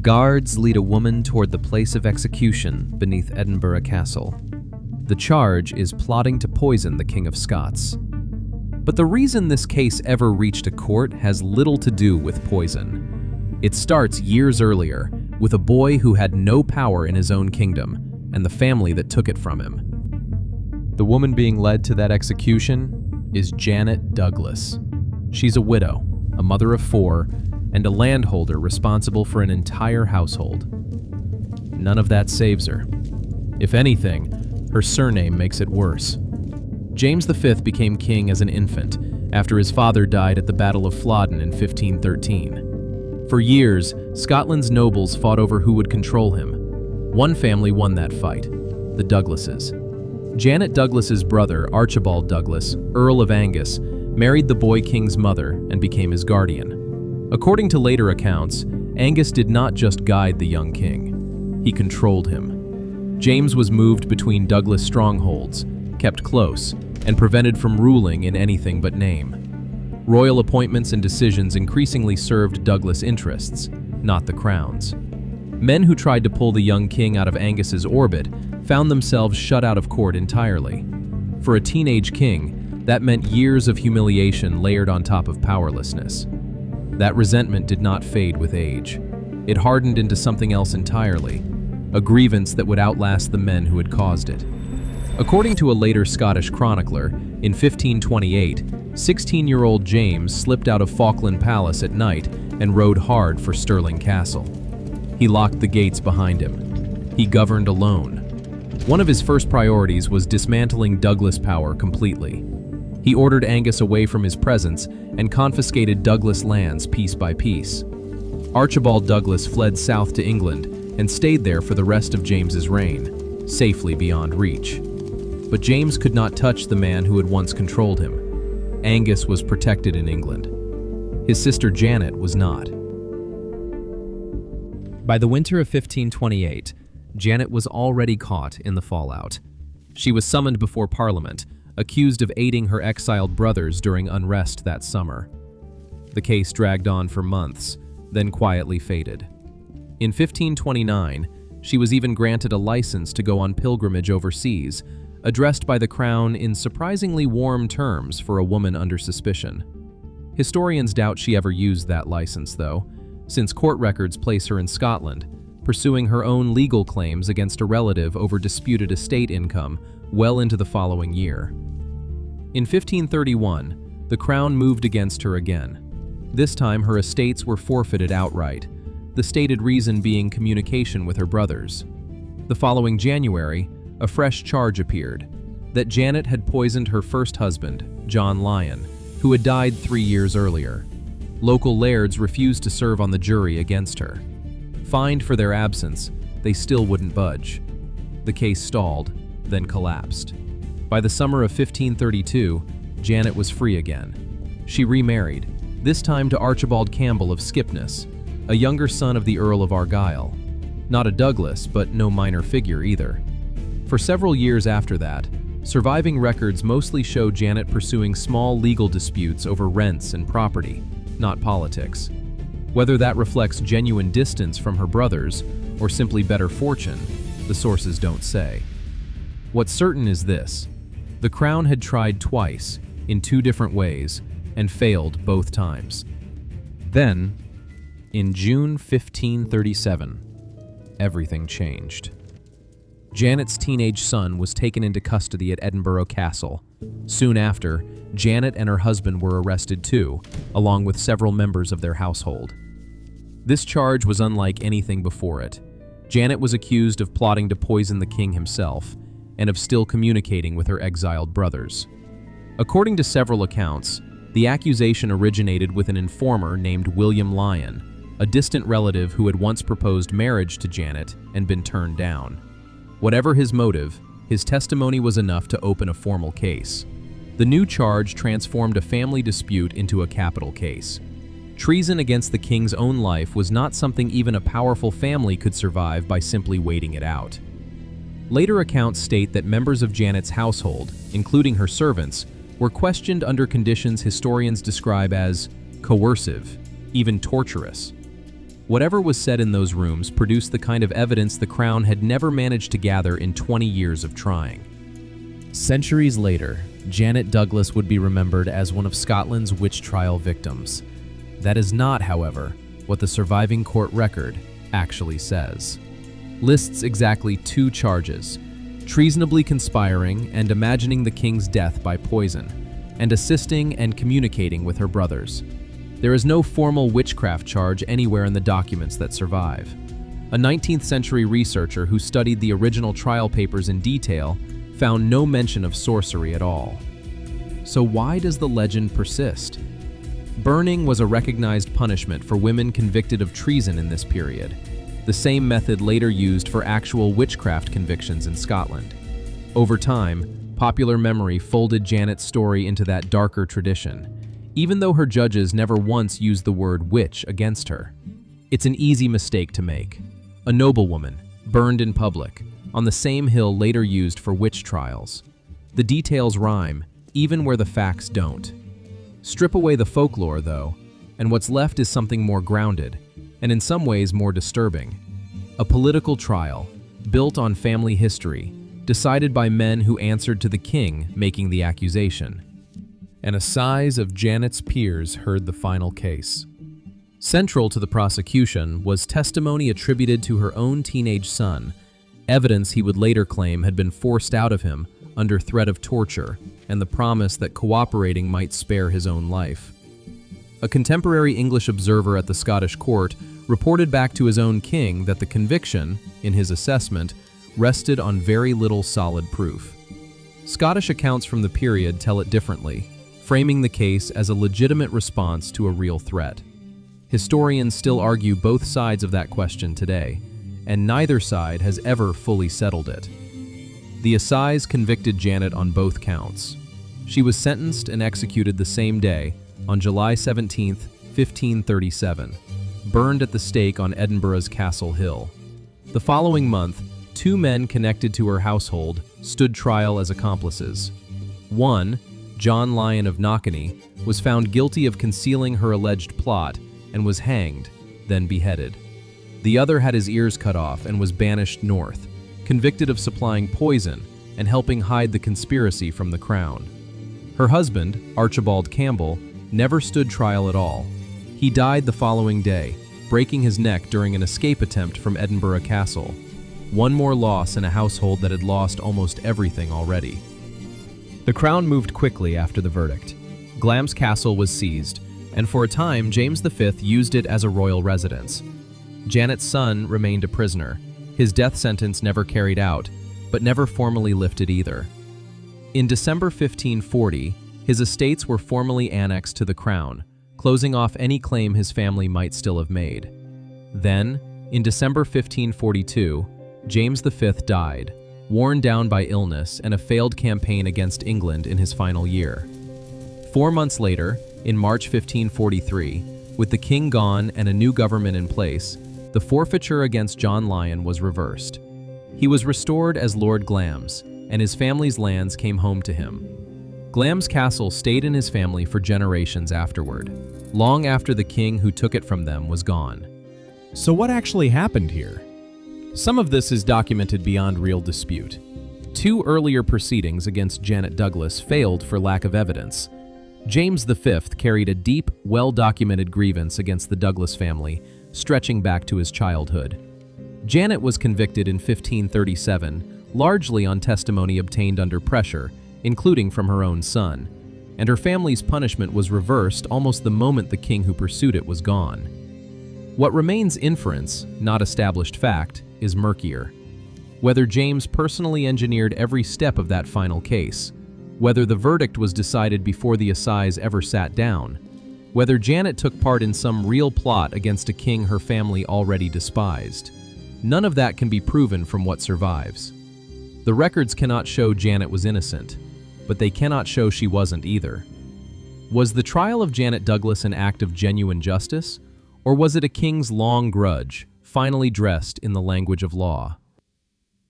Guards lead a woman toward the place of execution beneath Edinburgh Castle. The charge is plotting to poison the King of Scots. But the reason this case ever reached a court has little to do with poison. It starts years earlier, with a boy who had no power in his own kingdom, and the family that took it from him. The woman being led to that execution is Janet Douglas. She's a widow, a mother of 4, and a landholder responsible for an entire household. None of that saves her. If anything, her surname makes it worse. James V became king as an infant after his father died at the Battle of Flodden in 1513. For years, Scotland's nobles fought over who would control him. One family won that fight, the Douglases. Janet Douglas's brother, Archibald Douglas, Earl of Angus, married the boy king's mother and became his guardian. According to later accounts, Angus did not just guide the young king, he controlled him. James was moved between Douglas strongholds, kept close, and prevented from ruling in anything but name. Royal appointments and decisions increasingly served Douglas interests, not the crown's. Men who tried to pull the young king out of Angus's orbit found themselves shut out of court entirely. For a teenage king, that meant years of humiliation layered on top of powerlessness. That resentment did not fade with age. It hardened into something else entirely, a grievance that would outlast the men who had caused it. According to a later Scottish chronicler, in 1528, 16-year-old James slipped out of Falkland Palace at night and rode hard for Stirling Castle. He locked the gates behind him. He governed alone. One of his first priorities was dismantling Douglas power completely. He ordered Angus away from his presence and confiscated Douglas lands piece by piece. Archibald Douglas fled south to England and stayed there for the rest of James's reign, safely beyond reach. But James could not touch the man who had once controlled him. Angus was protected in England. His sister Janet was not. By the winter of 1528, Janet was already caught in the fallout. She was summoned before Parliament, accused of aiding her exiled brothers during unrest that summer. The case dragged on for months, then quietly faded. In 1529, she was even granted a license to go on pilgrimage overseas, addressed by the crown in surprisingly warm terms for a woman under suspicion. Historians doubt she ever used that license, though, since court records place her in Scotland, pursuing her own legal claims against a relative over disputed estate income well into the following year. In 1531, the crown moved against her again. This time, her estates were forfeited outright, the stated reason being communication with her brothers. The following January, a fresh charge appeared, that Janet had poisoned her first husband, John Lyon, who had died 3 years earlier. Local lairds refused to serve on the jury against her. Fined for their absence, they still wouldn't budge. The case stalled, then collapsed. By the summer of 1532, Janet was free again. She remarried, this time to Archibald Campbell of Skipness, a younger son of the Earl of Argyll. Not a Douglas, but no minor figure either. For several years after that, surviving records mostly show Janet pursuing small legal disputes over rents and property, not politics. Whether that reflects genuine distance from her brothers or simply better fortune, the sources don't say. What's certain is this: the crown had tried twice, in 2 different ways, and failed both times. Then, in June 1537, everything changed. Janet's teenage son was taken into custody at Edinburgh Castle. Soon after, Janet and her husband were arrested too, along with several members of their household. This charge was unlike anything before it. Janet was accused of plotting to poison the king himself, and of still communicating with her exiled brothers. According to several accounts, the accusation originated with an informer named William Lyon, a distant relative who had once proposed marriage to Janet and been turned down. Whatever his motive, his testimony was enough to open a formal case. The new charge transformed a family dispute into a capital case. Treason against the king's own life was not something even a powerful family could survive by simply waiting it out. Later accounts state that members of Janet's household, including her servants, were questioned under conditions historians describe as coercive, even torturous. Whatever was said in those rooms produced the kind of evidence the Crown had never managed to gather in 20 years of trying. Centuries later, Janet Douglas would be remembered as one of Scotland's witch trial victims. That is not, however, what the surviving court record actually says. Lists exactly 2 charges: treasonably conspiring and imagining the king's death by poison, and assisting and communicating with her brothers. There is no formal witchcraft charge anywhere in the documents that survive. A 19th century researcher who studied the original trial papers in detail found no mention of sorcery at all. So why does the legend persist? Burning was a recognized punishment for women convicted of treason in this period, the same method later used for actual witchcraft convictions in Scotland. Over time, popular memory folded Janet's story into that darker tradition, even though her judges never once used the word witch against her. It's an easy mistake to make. A noblewoman, burned in public, on the same hill later used for witch trials. The details rhyme, even where the facts don't. Strip away the folklore, though, and what's left is something more grounded, and in some ways more disturbing. A political trial, built on family history, decided by men who answered to the king making the accusation. An assize of Janet's peers heard the final case. Central to the prosecution was testimony attributed to her own teenage son, evidence he would later claim had been forced out of him under threat of torture and the promise that cooperating might spare his own life. A contemporary English observer at the Scottish court reported back to his own king that the conviction, in his assessment, rested on very little solid proof. Scottish accounts from the period tell it differently, framing the case as a legitimate response to a real threat. Historians still argue both sides of that question today, and neither side has ever fully settled it. The assize convicted Janet on both counts. She was sentenced and executed the same day, on July 17, 1537, burned at the stake on Edinburgh's Castle Hill. The following month, 2 men connected to her household stood trial as accomplices. One, John Lyon of Knockney, was found guilty of concealing her alleged plot and was hanged, then beheaded. The other had his ears cut off and was banished north, convicted of supplying poison and helping hide the conspiracy from the crown. Her husband, Archibald Campbell, never stood trial at all. He died the following day, breaking his neck during an escape attempt from Edinburgh Castle. One more loss in a household that had lost almost everything already. The crown moved quickly after the verdict. Glamis Castle was seized, and for a time James V used it as a royal residence. Janet's son remained a prisoner, his death sentence never carried out, but never formally lifted either. In December 1540, his estates were formally annexed to the crown, closing off any claim his family might still have made. Then, in December 1542, James V died, worn down by illness and a failed campaign against England in his final year. 4 months later, in March 1543, with the king gone and a new government in place, the forfeiture against John Lyon was reversed. He was restored as Lord Glamis, and his family's lands came home to him. Glamis Castle stayed in his family for generations afterward, long after the king who took it from them was gone. So what actually happened here? Some of this is documented beyond real dispute. 2 earlier proceedings against Janet Douglas failed for lack of evidence. James V carried a deep, well-documented grievance against the Douglas family, stretching back to his childhood. Janet was convicted in 1537, largely on testimony obtained under pressure, including from her own son, and her family's punishment was reversed almost the moment the king who pursued it was gone. What remains inference, not established fact, is murkier. Whether James personally engineered every step of that final case, whether the verdict was decided before the assize ever sat down, whether Janet took part in some real plot against a king her family already despised. None of that can be proven from what survives. The records cannot show Janet was innocent, but they cannot show she wasn't either. Was the trial of Janet Douglas an act of genuine justice, or was it a king's long grudge, finally dressed in the language of law?